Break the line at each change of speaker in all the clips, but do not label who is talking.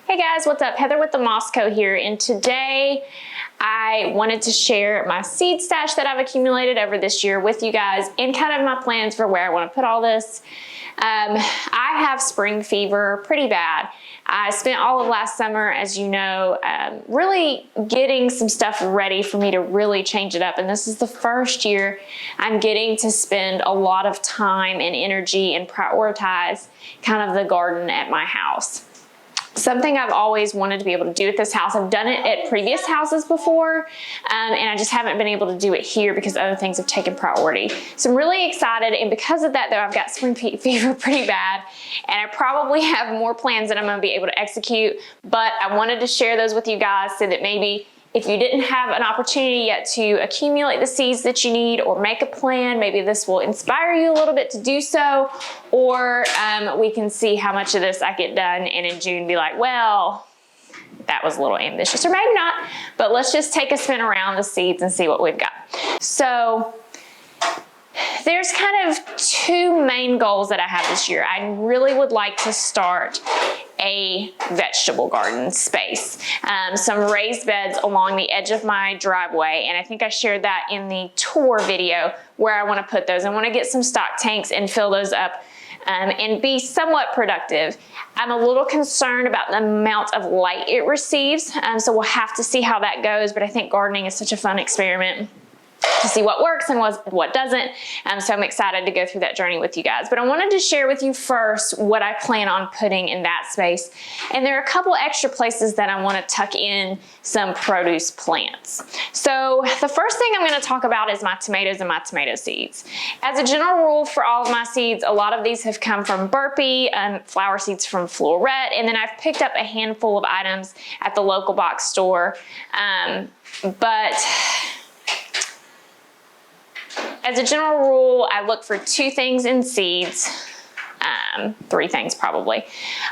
Hey guys, what's up? Heather with the Moscow here, and today I wanted to share my seed stash that I've accumulated over this year with you guys and kind of my plans for where I want to put all this. I have spring fever pretty bad. I spent all of last summer, as you know, really getting some stuff ready for me to really change it up. And this is the first year I'm getting to spend a lot of time and energy and prioritize kind of the garden at my house. Something I've always wanted to be able to do at this house. I've done it at previous houses before, and I just haven't been able to do it here because other things have taken priority. So I'm really excited, and because of that though, I've got spring fever pretty bad, and I probably have more plans that I'm gonna be able to execute, but I wanted to share those with you guys so that maybe if you didn't have an opportunity yet to accumulate the seeds that you need or make a plan, maybe this will inspire you a little bit to do so, or we can see how much of this I get done and in June be like, well, that was a little ambitious, or maybe not, but let's just take a spin around the seeds and see what we've got. So there's kind of two main goals that I have this year. I really would like to start a vegetable garden space, some raised beds along the edge of my driveway, and I think I shared that in the tour video where I want to put those. I want to get some stock tanks and fill those up and be somewhat productive. I'm a little concerned about the amount of light it receives, so we'll have to see how that goes, but I think gardening is such a fun experiment to see what works and what doesn't. So I'm excited to go through that journey with you guys. But I wanted to share with you first what I plan on putting in that space. And there are a couple extra places that I want to tuck in some produce plants. So the first thing I'm going to talk about is my tomatoes and my tomato seeds. As a general rule for all of my seeds, a lot of these have come from Burpee and flower seeds from Florit. And then I've picked up a handful of items at the local box store. But as a general rule, I look for two things in seeds, three things probably.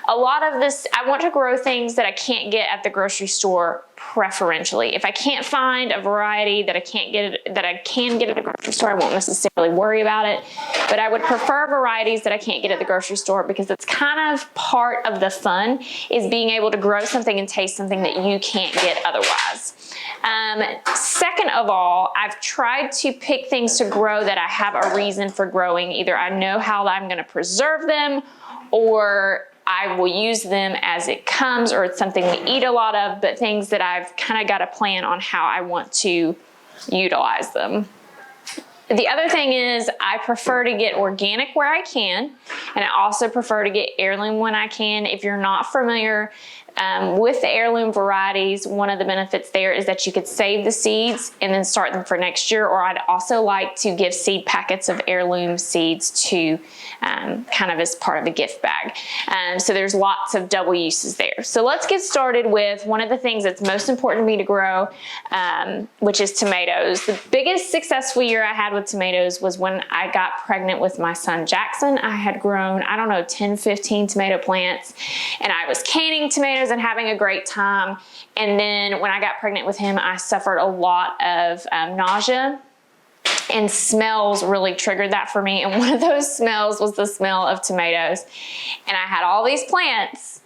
A lot of this, I want to grow things that I can't get at the grocery store preferentially. If I can't find a variety that I can get at the grocery store, I won't necessarily worry about it. But I would prefer varieties that I can't get at the grocery store because it's kind of part of the fun is being able to grow something and taste something that you can't get otherwise. Second of all, I've tried to pick things to grow that I have a reason for growing. Either I know how I'm going to preserve them, or I will use them as it comes, or it's something we eat a lot of, but things that I've kind of got a plan on how I want to utilize them. The other thing is I prefer to get organic where I can, and I also prefer to get heirloom when I can. If you're not familiar with the heirloom varieties, one of the benefits there is that you could save the seeds and then start them for next year, or I'd also like to give seed packets of heirloom seeds to kind of as part of a gift bag. So there's lots of double uses there. So let's get started with one of the things that's most important to me to grow, which is tomatoes. The biggest successful year I had with tomatoes was when I got pregnant with my son Jackson. I had grown, I don't know, 10, 15 tomato plants, and I was canning tomatoes and having a great time. And then when I got pregnant with him, I suffered a lot of nausea, and smells really triggered that for me. And one of those smells was the smell of tomatoes. And I had all these plants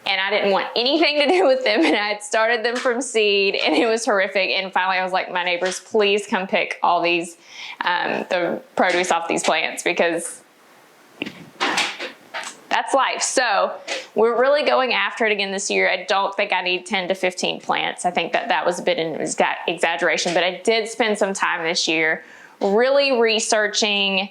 and I didn't want anything to do with them, and I had started them from seed, and it was horrific. And finally I was like, my neighbors, please come pick all these, the produce off these plants, because that's life. So we're really going after it again this year. I don't think I need 10 to 15 plants. I think that was a bit of an exaggeration, but I did spend some time this year really researching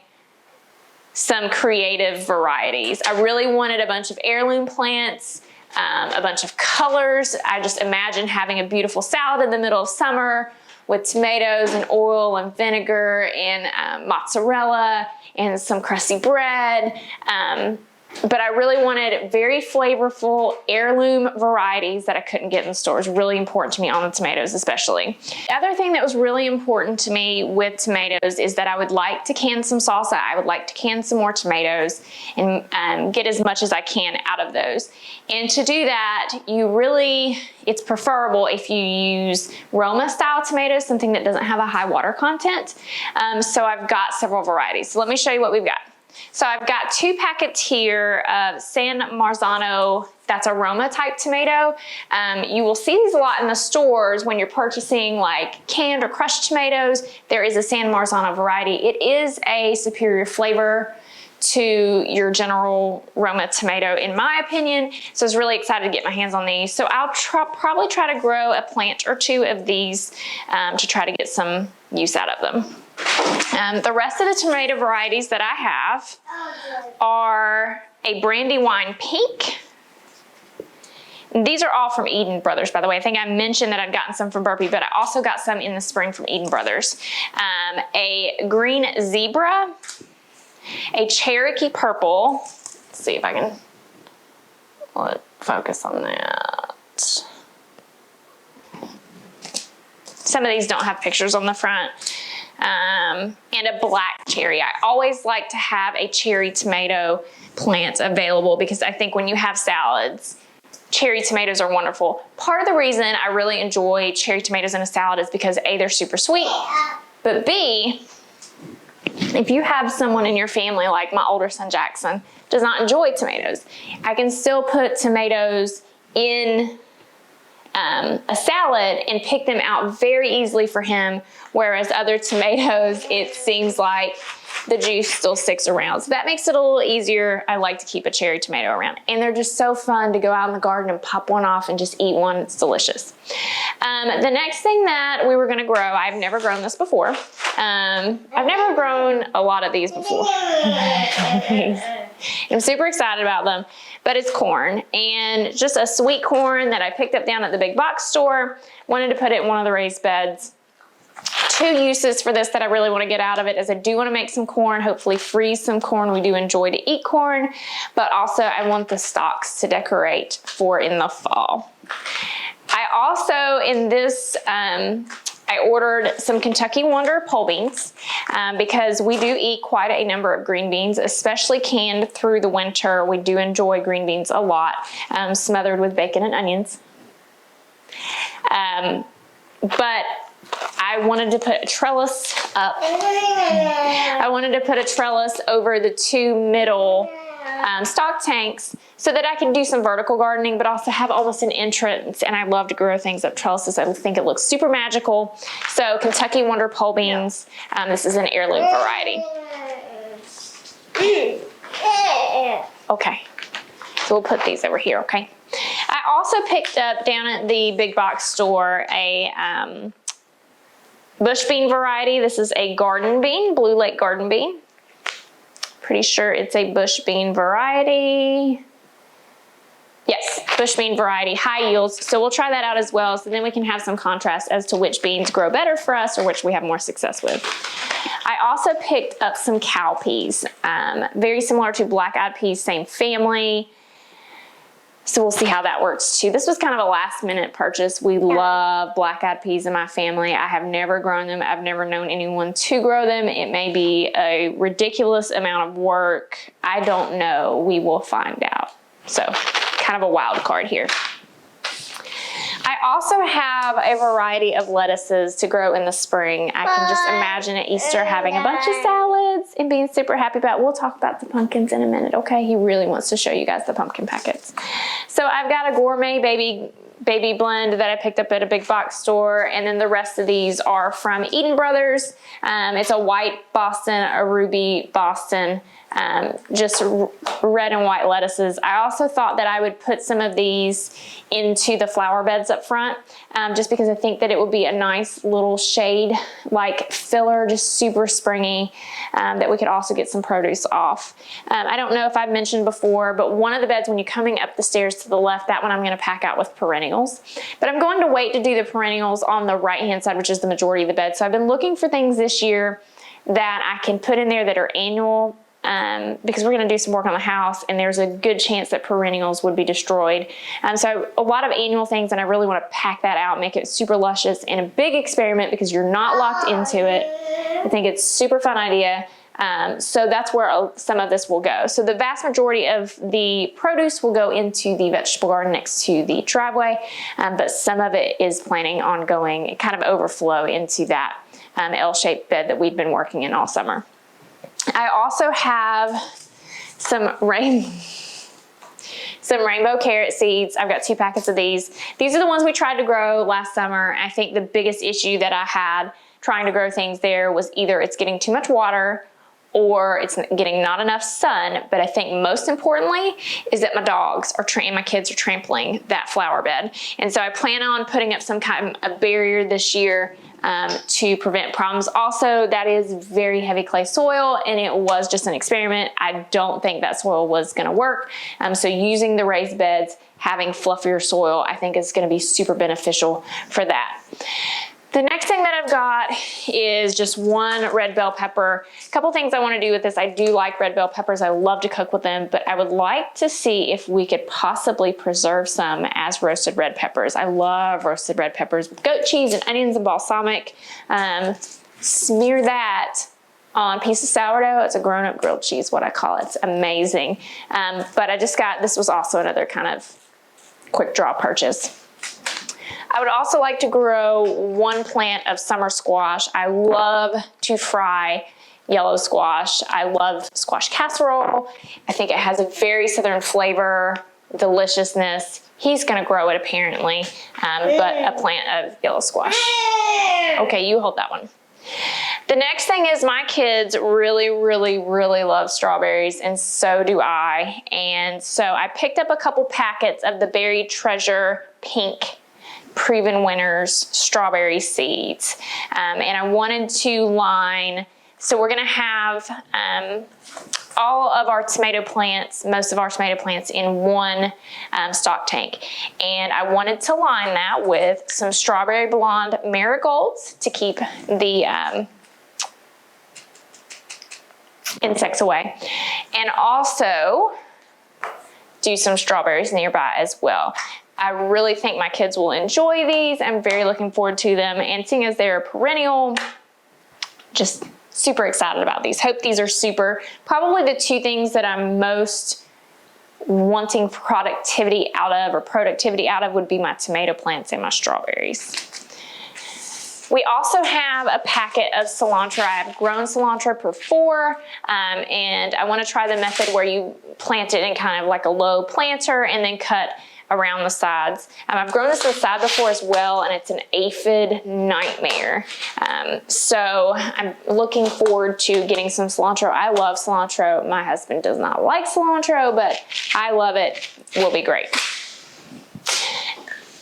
some creative varieties. I really wanted a bunch of heirloom plants, a bunch of colors. I just imagined having a beautiful salad in the middle of summer with tomatoes and oil and vinegar and mozzarella and some crusty bread. But I really wanted very flavorful heirloom varieties that I couldn't get in the stores. Really important to me on the tomatoes especially. The other thing that was really important to me with tomatoes is that I would like to can some salsa. I would like to can some more tomatoes and get as much as I can out of those. And to do that, it's preferable if you use Roma style tomatoes, something that doesn't have a high water content. So I've got several varieties. So let me show you what we've got. So I've got 2 packets here of San Marzano, that's aroma type tomato. You will see these a lot in the stores when you're purchasing like canned or crushed tomatoes. There is a San Marzano variety. It is a superior flavor to your general Roma tomato, in my opinion. So I was really excited to get my hands on these. So I'll probably try to grow a plant or 2 of these to try to get some use out of them. The rest of the tomato varieties that I have are a Brandywine Pink. These are all from Eden Brothers, by the way. I think I mentioned that I'd gotten some from Burpee, but I also got some in the spring from Eden Brothers. A Green Zebra, a Cherokee Purple. Let's see if I can focus on that. Some of these don't have pictures on the front. And a black cherry. I always like to have a cherry tomato plant available because I think when you have salads, cherry tomatoes are wonderful. Part of the reason I really enjoy cherry tomatoes in a salad is because A, they're super sweet, but B, if you have someone in your family, like my older son Jackson, does not enjoy tomatoes, I can still put tomatoes in a salad and pick them out very easily for him, whereas other tomatoes, it seems like the juice still sticks around. So that makes it a little easier. I like to keep a cherry tomato around. And they're just so fun to go out in the garden and pop one off and just eat one. It's delicious. The next thing that we were gonna grow, I've never grown this before. I've never grown a lot of these before. I'm super excited about them, but it's corn, and just a sweet corn that I picked up down at the big box store. Wanted to put it in one of the raised beds. 2 uses for this that I really want to get out of it is I do want to make some corn, hopefully freeze some corn. We do enjoy to eat corn, but also I want the stalks to decorate for in the fall. I also, in this, I ordered some Kentucky Wonder pole beans because we do eat quite a number of green beans, especially canned through the winter. We do enjoy green beans a lot, smothered with bacon and onions. But I wanted to put a trellis up. I wanted to put a trellis over the 2 middle stock tanks so that I can do some vertical gardening, but also have almost an entrance. And I love to grow things up trellises. I think it looks super magical. So Kentucky Wonder pole beans. This is an heirloom variety. Okay, so we'll put these over here, okay? I also picked up down at the big box store a bush bean variety. This is a garden bean, Blue Lake garden bean. Pretty sure it's a bush bean variety. Yes, bush bean variety, high yields. So we'll try that out as well, so then we can have some contrast as to which beans grow better for us or which we have more success with. I also picked up some cowpeas, very similar to black-eyed peas, same family. So we'll see how that works too. This was kind of a last minute purchase. We love black-eyed peas in my family. I have never grown them. I've never known anyone to grow them. It may be a ridiculous amount of work. I don't know. We will find out. So kind of a wild card here. I also have a variety of lettuces to grow in the spring. I can just imagine at Easter having a bunch of salads and being super happy about it. We'll talk about the pumpkins in a minute, okay? He really wants to show you guys the pumpkin packets. So I've got a gourmet baby blend that I picked up at a big box store, and then the rest of these are from Eden Brothers. It's a white Boston, a ruby Boston, just red and white lettuces. I also thought that I would put some of these into the flower beds up front, just because I think that it would be a nice little shade like filler, just super springy, that we could also get some produce off. I don't know if I've mentioned before, but one of the beds when you're coming up the stairs to the left, that one I'm going to pack out with perennials. But I'm going to wait to do the perennials on the right hand side, which is the majority of the bed. So I've been looking for things this year that I can put in there that are annual, because we're going to do some work on the house and there's a good chance that perennials would be destroyed. So a lot of annual things, and I really want to pack that out, make it super luscious and a big experiment because you're not locked into it. I think it's a super fun idea. So that's where some of this will go. So the vast majority of the produce will go into the vegetable garden next to the driveway, but some of it is planning on going kind of overflow into that L-shaped bed that we've been working in all summer. I also have some rainbow carrot seeds. I've got 2 packets of these. These are the ones we tried to grow last summer. I think the biggest issue that I had trying to grow things there was either it's getting too much water or it's getting not enough sun. But I think most importantly is that my dogs and my kids are trampling that flower bed. And so I plan on putting up some kind of a barrier this year to prevent problems. Also, that is very heavy clay soil, and it was just an experiment. I don't think that soil was going to work. So using the raised beds, having fluffier soil, I think is going to be super beneficial for that. The next thing that I've got is just 1 red bell pepper. A couple things I want to do with this. I do like red bell peppers. I love to cook with them, but I would like to see if we could possibly preserve some as roasted red peppers. I love roasted red peppers with goat cheese and onions and balsamic. Smear that on a piece of sourdough. It's a grown-up grilled cheese, what I call it. It's amazing. But this was also another kind of quick draw purchase. I would also like to grow 1 plant of summer squash. I love to fry yellow squash. I love squash casserole. I think it has a very southern flavor, deliciousness. He's gonna grow it apparently, but a plant of yellow squash. Okay, you hold that one. The next thing is my kids really, really, really love strawberries, and so do I. And so I picked up a couple packets of the Berry Treasure Pink Preven Winners strawberry seeds. And I wanted to line, so we're gonna have all of our tomato plants, most of our tomato plants in 1 stock tank. And I wanted to line that with some strawberry blonde marigolds to keep the insects away. And also do some strawberries nearby as well. I really think my kids will enjoy these. I'm very looking forward to them. And seeing as they're a perennial, just super excited about these. Hope these are super. Probably the 2 things that I'm most wanting productivity out of would be my tomato plants and my strawberries. We also have a packet of cilantro. I have grown cilantro per 4, and I want to try the method where you plant it in kind of like a low planter and then cut around the sides. I've grown this to the side before as well, and it's an aphid nightmare. So I'm looking forward to getting some cilantro. I love cilantro. My husband does not like cilantro, but I love it. Will be great.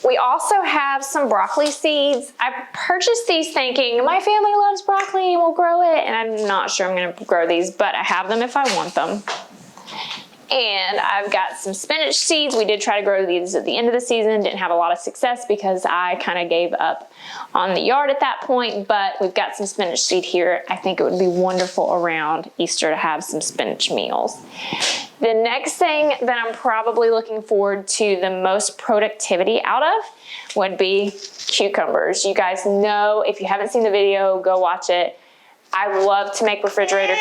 We also have some broccoli seeds. I purchased these thinking my family loves broccoli and we'll grow it, and I'm not sure I'm gonna grow these, but I have them if I want them. And I've got some spinach seeds. We did try to grow these at the end of the season. Didn't have a lot of success because I kind of gave up on the yard at that point, but we've got some spinach seed here. I think it would be wonderful around Easter to have some spinach meals. The next thing that I'm probably looking forward to the most productivity out of would be cucumbers. You guys know, if you haven't seen the video, go watch it. I love to make refrigerator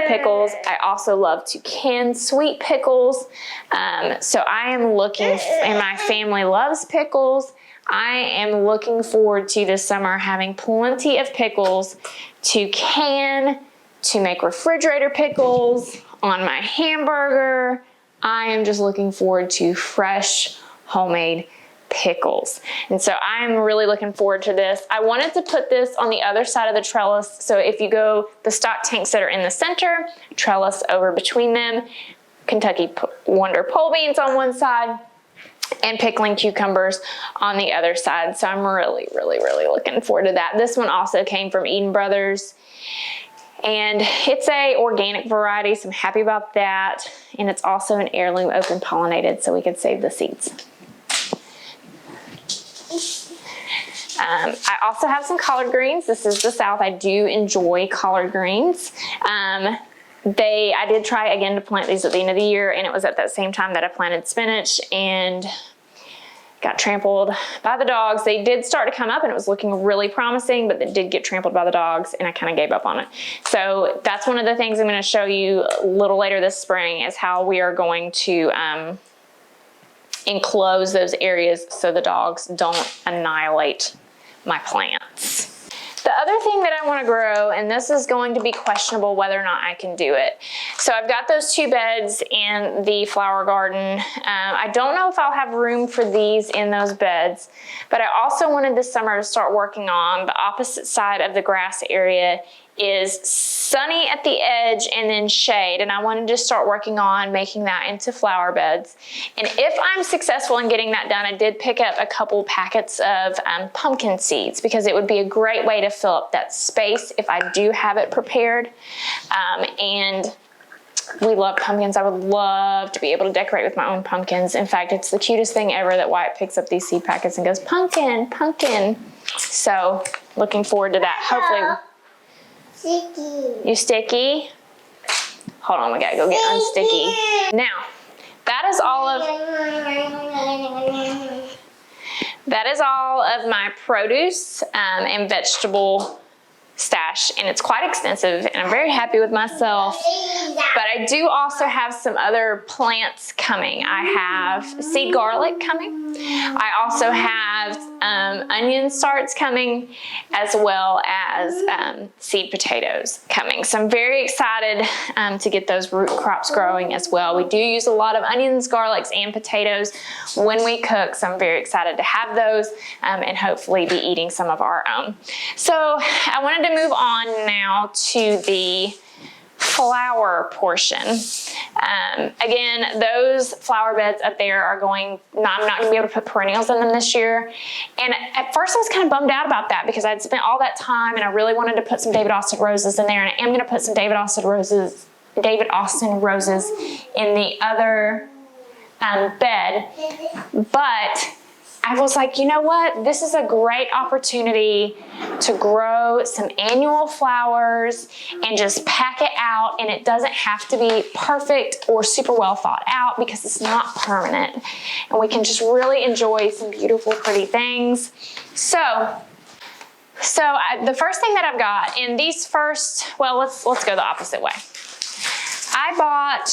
pickles. I also love to can sweet pickles. So I am looking, and my family loves pickles. I am looking forward to this summer having plenty of pickles to can, to make refrigerator pickles on my hamburger. I am just looking forward to fresh, homemade pickles. And so I'm really looking forward to this. I wanted to put this on the other side of the trellis. So if you go, the stock tanks that are in the center, trellis over between them, Kentucky Wonder pole beans on one side, and pickling cucumbers on the other side. So I'm really, really, really looking forward to that. This one also came from Eden Brothers, and it's a organic variety, so I'm happy about that. And it's also an heirloom open pollinated, so we could save the seeds. I also have some collard greens. This is the South. I do enjoy collard greens. I did try again to plant these at the end of the year, and it was at that same time that I planted spinach and got trampled by the dogs. They did start to come up and it was looking really promising, but they did get trampled by the dogs and I kind of gave up on it. So that's one of the things I'm going to show you a little later this spring, is how we are going to enclose those areas so the dogs don't annihilate my plants. The other thing that I want to grow, and this is going to be questionable whether or not I can do it. So I've got those 2 beds in the flower garden. I don't know if I'll have room for these in those beds, but I also wanted this summer to start working on the opposite side of the grass area is sunny at the edge and then shade, and I wanted to start working on making that into flower beds. And if I'm successful in getting that done, I did pick up a couple packets of pumpkin seeds because it would be a great way to fill up that space if I do have it prepared. And we love pumpkins. I would love to be able to decorate with my own pumpkins. In fact, it's the cutest thing ever that Wyatt picks up these seed packets and goes, pumpkin, pumpkin. So looking forward to that. Hopefully.
Sticky.
You sticky? Hold on, we gotta go get unsticky. Now, that is all of my produce and vegetable stash, and it's quite extensive, and I'm very happy with myself. But I do also have some other plants coming. I have seed garlic coming. I also have onion starts coming, as well as seed potatoes coming. So I'm very excited to get those root crops growing as well. We do use a lot of onions, garlics, and potatoes when we cook, so I'm very excited to have those and hopefully be eating some of our own. So I wanted to move on now to the flower portion. Again, those flower beds up there are I'm not gonna be able to put perennials in them this year. And at first I was kind of bummed out about that because I'd spent all that time and I really wanted to put some David Austin roses in there, and I am gonna put some David Austin roses in the other bed. But I was like, you know what? This is a great opportunity to grow some annual flowers and just pack it out, and it doesn't have to be perfect or super well thought out because it's not permanent, and we can just really enjoy some beautiful, pretty things. So the first thing that I've got in these let's go the opposite way. I bought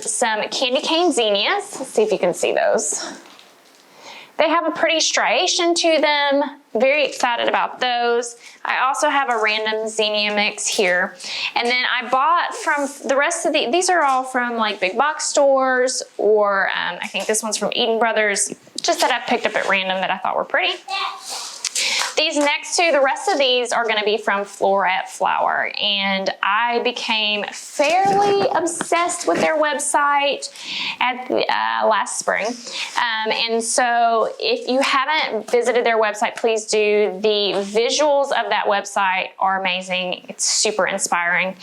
some candy cane zinnias. Let's see if you can see those. They have a pretty striation to them. Very excited about those. I also have a random zinnia mix here. And then I bought from the rest of these are all from like big box stores, or I think this one's from Eden Brothers, just that I picked up at random that I thought were pretty. These next two, the rest of these are gonna be from Florit Flower, and I became fairly obsessed with their website at last spring. And so if you haven't visited their website, please do. The visuals of that website are amazing. It's super inspiring.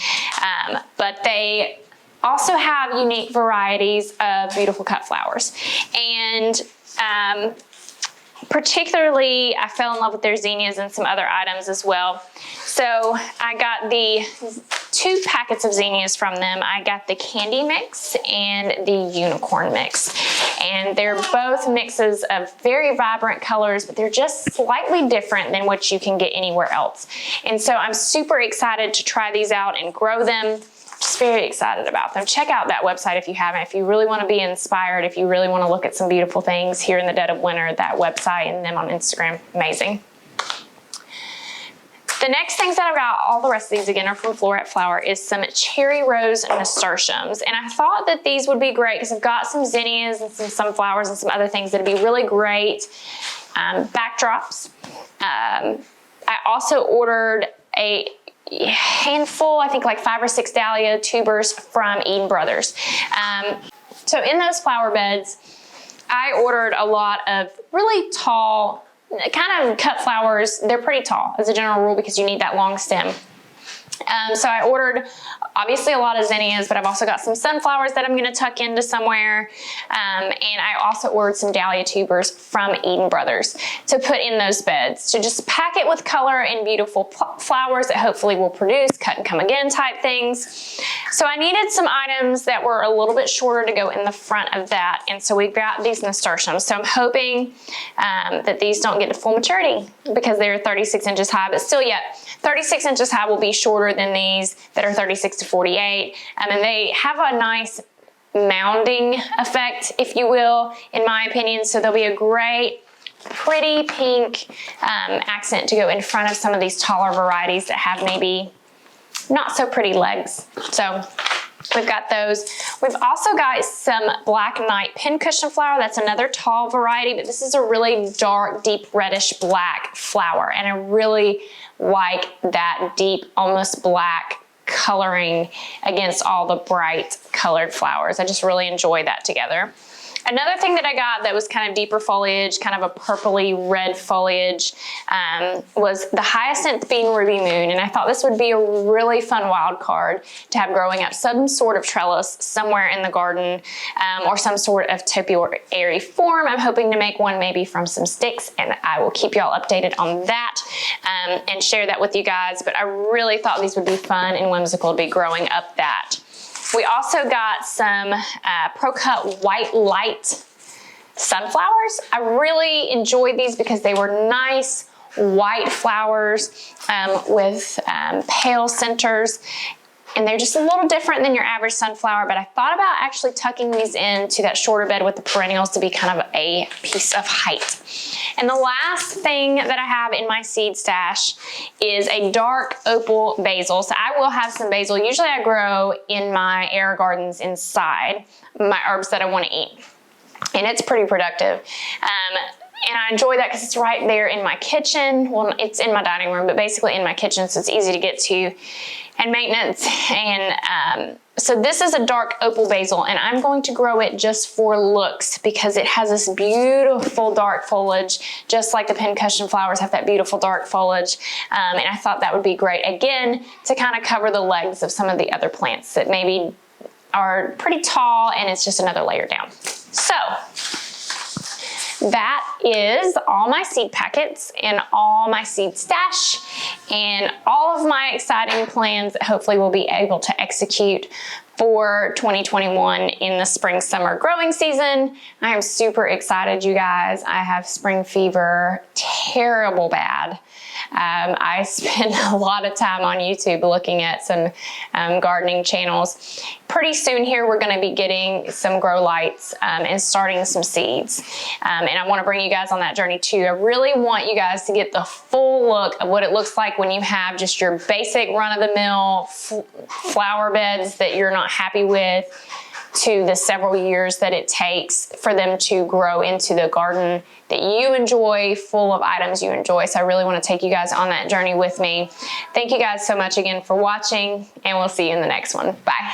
But they also have unique varieties of beautiful cut flowers. And particularly, I fell in love with their zinnias and some other items as well. So I got the 2 packets of zinnias from them. I got the candy mix and the unicorn mix. And they're both mixes of very vibrant colors, but they're just slightly different than what you can get anywhere else. And so I'm super excited to try these out and grow them. Just very excited about them. Check out that website if you haven't. If you really want to be inspired, if you really want to look at some beautiful things here in the dead of winter, that website and them on Instagram, amazing. The next things that I've got, all the rest of these again are from Florit Flower, is some cherry rose nasturtiums. And I thought that these would be great because I've got some zinnias and some sunflowers and some other things that'd be really great backdrops. I also ordered a handful, I think like 5 or 6 Dahlia tubers from Eden Brothers. So in those flower beds, I ordered a lot of really tall, kind of cut flowers. They're pretty tall as a general rule because you need that long stem. So I ordered obviously a lot of zinnias, but I've also got some sunflowers that I'm going to tuck into somewhere. And I also ordered some Dahlia tubers from Eden Brothers to put in those beds to just pack it with color and beautiful flowers that hopefully will produce cut and come again type things. So I needed some items that were a little bit shorter to go in the front of that. And so we got these nasturtiums. So I'm hoping that these don't get to full maturity because they're 36 inches high, but still yet 36 inches high will be shorter than these that are 36 to 48. And they have a nice mounding effect, if you will, in my opinion. So they'll be a great pretty pink accent to go in front of some of these taller varieties that have maybe not so pretty legs. So we've got those. We've also got some Black Knight Pincushion flower. That's another tall variety, but this is a really dark, deep reddish black flower. And I really like that deep, almost black coloring against all the bright colored flowers. I just really enjoy that together. Another thing that I got that was kind of deeper foliage, kind of a purpley red foliage, was the Hyacinth Bean Ruby Moon. And I thought this would be a really fun wild card to have growing up some sort of trellis somewhere in the garden, or some sort of topiary form. I'm hoping to make one maybe from some sticks, and I will keep y'all updated on that and share that with you guys. But I really thought these would be fun and whimsical to be growing up that. We also got some Pro Cut White Light sunflowers. I really enjoyed these because they were nice white flowers with pale centers. And they're just a little different than your average sunflower, but I thought about actually tucking these into that shorter bed with the perennials to be kind of a piece of height. And the last thing that I have in my seed stash is a dark opal basil. So I will have some basil. Usually I grow in my air gardens inside my herbs that I want to eat. And it's pretty productive. And I enjoy that because it's right there in my kitchen. Well, it's in my dining room, but basically in my kitchen, so it's easy to get to and maintenance. And so this is a dark opal basil, and I'm going to grow it just for looks because it has this beautiful dark foliage, just like the pincushion flowers have that beautiful dark foliage. And I thought that would be great, again, to kind of cover the legs of some of the other plants that maybe are pretty tall and it's just another layer down. So that is all my seed packets and all my seed stash and all of my exciting plans that hopefully we'll be able to execute for 2021 in the spring summer growing season. I am super excited, you guys. I have spring fever terrible bad. I spend a lot of time on YouTube looking at some gardening channels. Pretty soon here we're going to be getting some grow lights and starting some seeds. And I want to bring you guys on that journey too. I really want you guys to get the full look of what it looks like when you have just your basic run-of-the-mill flower beds that you're not happy with, to the several years that it takes for them to grow into the garden that you enjoy, full of items you enjoy. So I really want to take you guys on that journey with me. Thank you guys so much again for watching, and we'll see you in the next one. Bye.